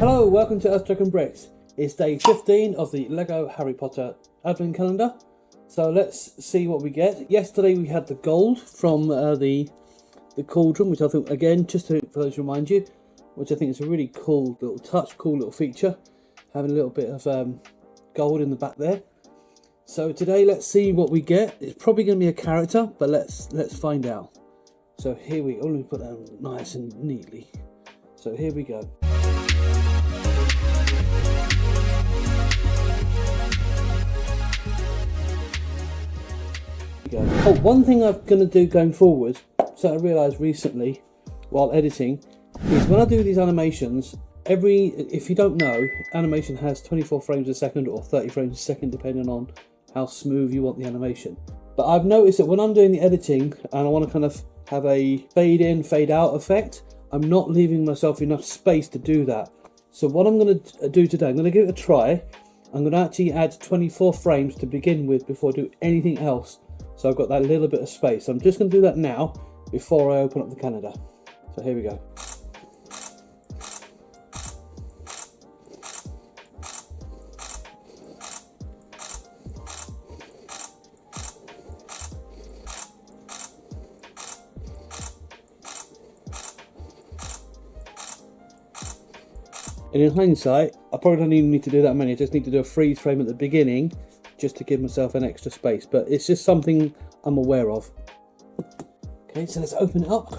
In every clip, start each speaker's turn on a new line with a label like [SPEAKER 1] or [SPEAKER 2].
[SPEAKER 1] Hello, welcome to Earth Dragon Bricks. It's day 15 of the Lego Harry Potter Advent Calendar. So let's see what we get. Yesterday we had the gold from the cauldron, which I think, again, just for those to remind you, which I think is a really cool little touch, cool little feature, having a little bit of gold in the back there. So today let's see what we get. It's probably going to be a character, but let's find out. So here we go. Let me put that nice and neatly. So here we go. Oh, one thing I'm going to do going forward, so I realised recently while editing, is when I do these animations, if you don't know, animation has 24 frames a second or 30 frames a second depending on how smooth you want the animation. But I've noticed that when I'm doing the editing and I want to kind of have a fade in, fade out effect, I'm not leaving myself enough space to do that. So what I'm going to do today, I'm going to give it a try. I'm going to actually add 24 frames to begin with before I do anything else. So I've got that little bit of space. I'm just going to do that now before I open up the calendar. So here we go. And in hindsight, I probably don't even need to do that many. I just need to do a freeze frame at the beginning just to give myself an extra space. But it's just something I'm aware of. Okay, so let's open it up.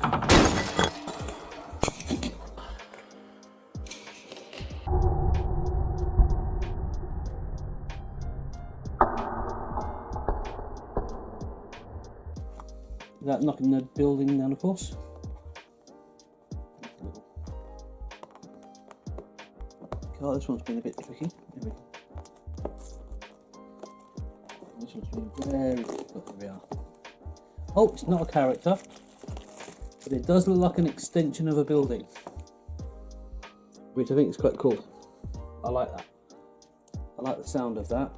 [SPEAKER 1] Without knocking the building down, of course. Oh, this one's been a bit tricky. There we go. This one's been very difficult. There we are. Oh, it's not a character, but it does look like an extension of a building, which I think is quite cool. I like that. I like the sound of that.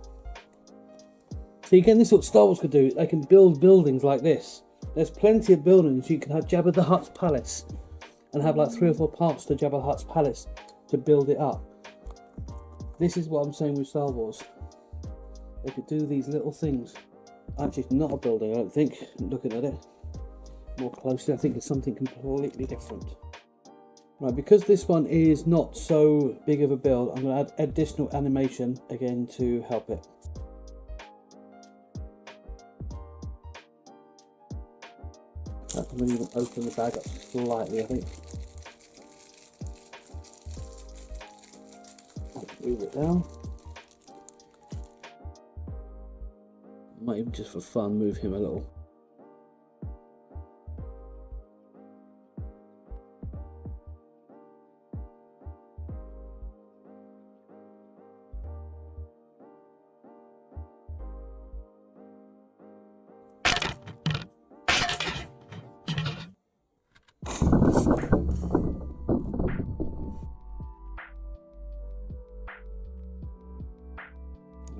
[SPEAKER 1] See, again, this is what Star Wars could do. They can build buildings like this. There's plenty of buildings. You can have Jabba the Hutt's palace and have like 3 or 4 parts to Jabba the Hutt's palace to build it up. This is what I'm saying with Star Wars. They could do these little things. Actually, it's not a building, I don't think. Looking at it more closely, I think it's something completely different. Right, because this one is not so big of a build, I'm going to add additional animation again to help it. I'm going to even open the bag up slightly, I think. Move it down. Might even just for fun move him a little.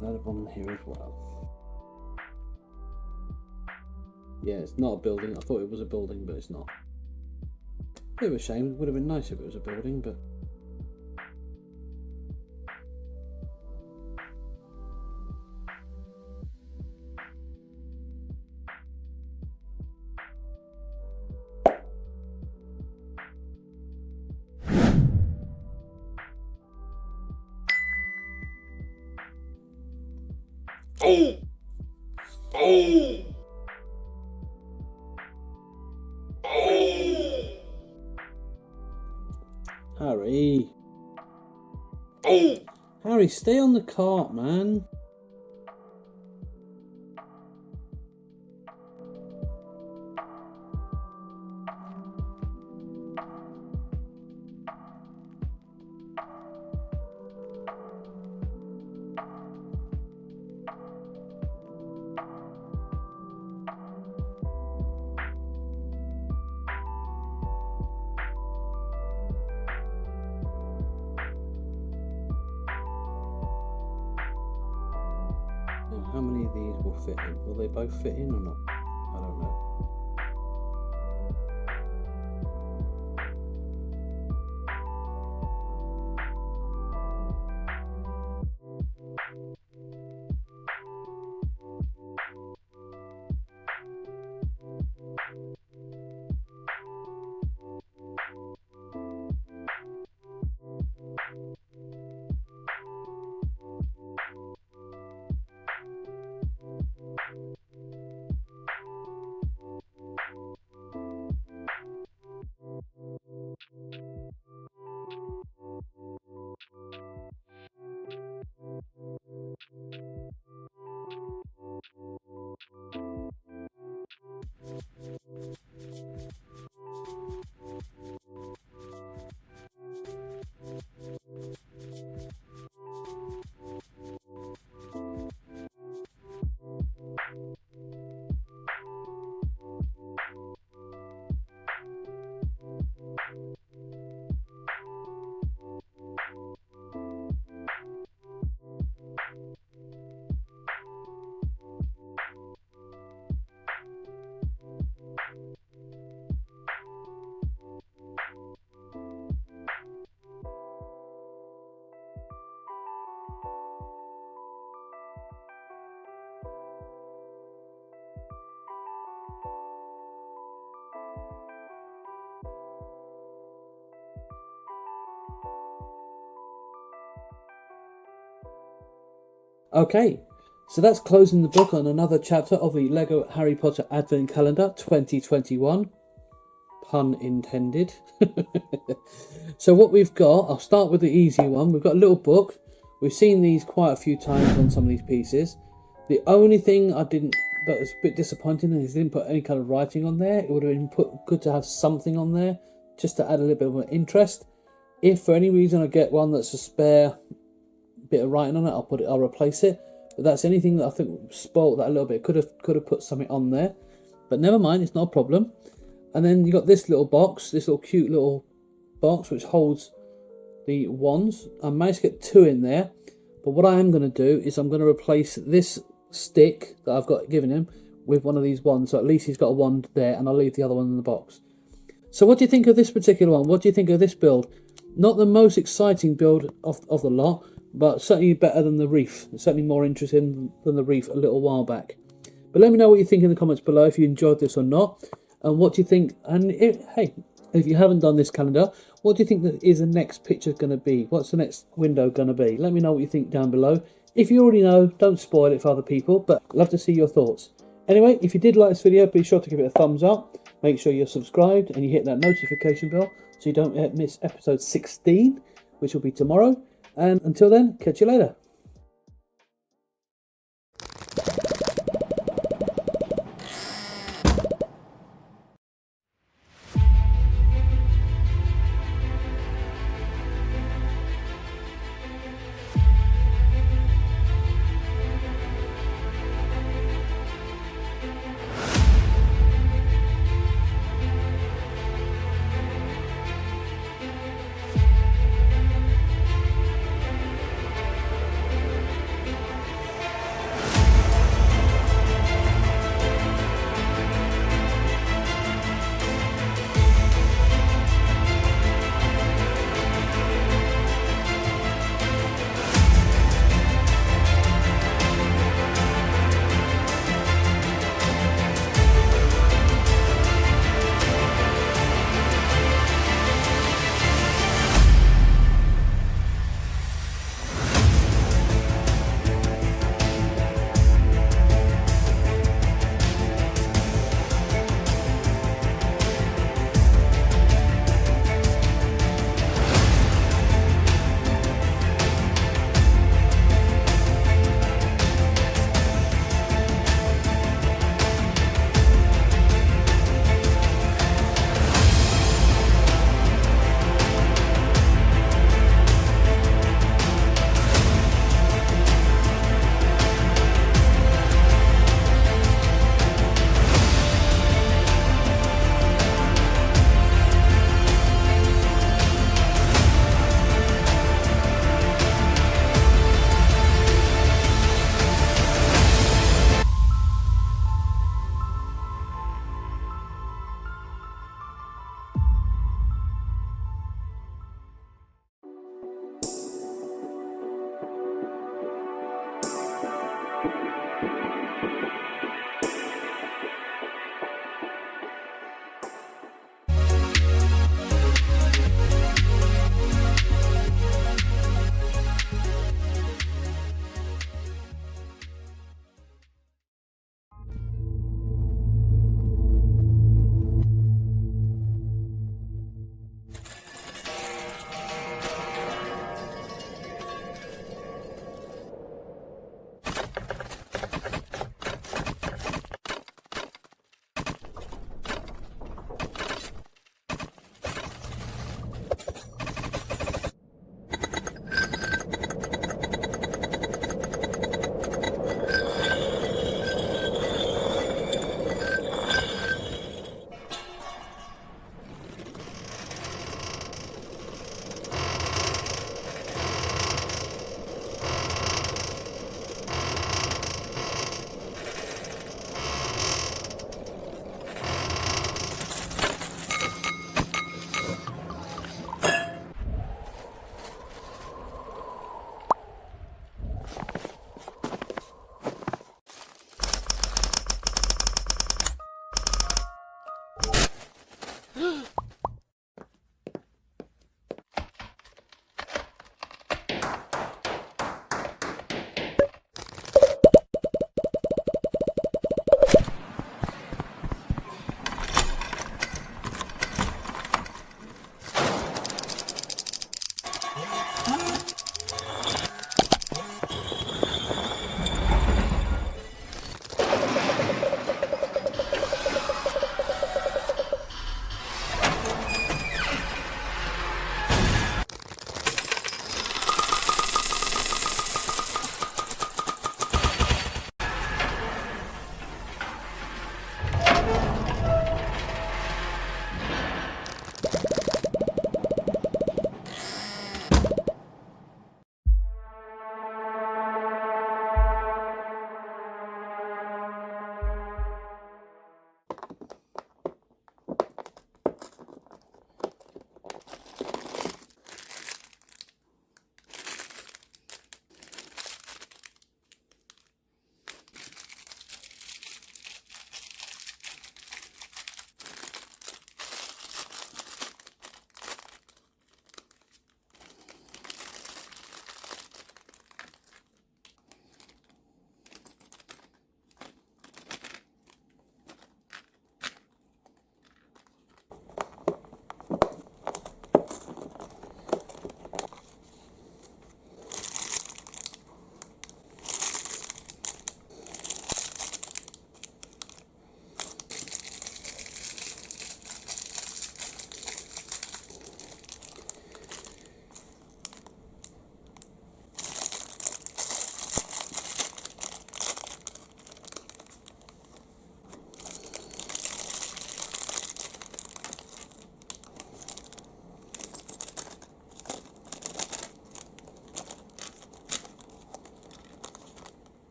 [SPEAKER 1] Another one here as well. Yeah, it's not a building. I thought it was a building, but it's not. Bit of a shame. It would have been nice if it was a building, but Harry. Harry, stay on the cart, man. How many of these will fit in? Will they both fit in or not? I don't know. Okay, so that's closing the book on another chapter of the Lego Harry Potter Advent Calendar 2021. Pun intended. So what we've got, I'll start with the easy one. We've got a little book. We've seen these quite a few times on some of these pieces. The only thing that was a bit disappointing is they didn't put any kind of writing on there. It would have been good to have something on there just to add a little bit of interest. If for any reason I get one that's a spare bit of writing on it, I'll replace it. But that's anything that I think spoiled that a little bit. Could have put something on there, but never mind, it's not a problem. And then you got this little box, this little cute little box which holds the wands. I managed to get 2 in there, but what I am going to do is I'm going to replace this stick that I've got given him with one of these wands, so at least he's got a wand there, and I'll leave the other one in the box. So what do you think of this particular one? What do you think of this build? Not the most exciting build of the lot, but certainly better than the reef. Certainly more interesting than the reef a little while back. But let me know what you think in the comments below, if you enjoyed this or not, and what do you think. And if you haven't done this calendar, what do you think that is the next picture going to be? What's the next window going to be? Let me know what you think down below. If you already know, don't spoil it for other people, but I'd love to see your thoughts. Anyway, if you did like this video, be sure to give it a thumbs up. Make sure you're subscribed and you hit that notification bell so you don't miss episode 16, which will be tomorrow. And until then, catch you later.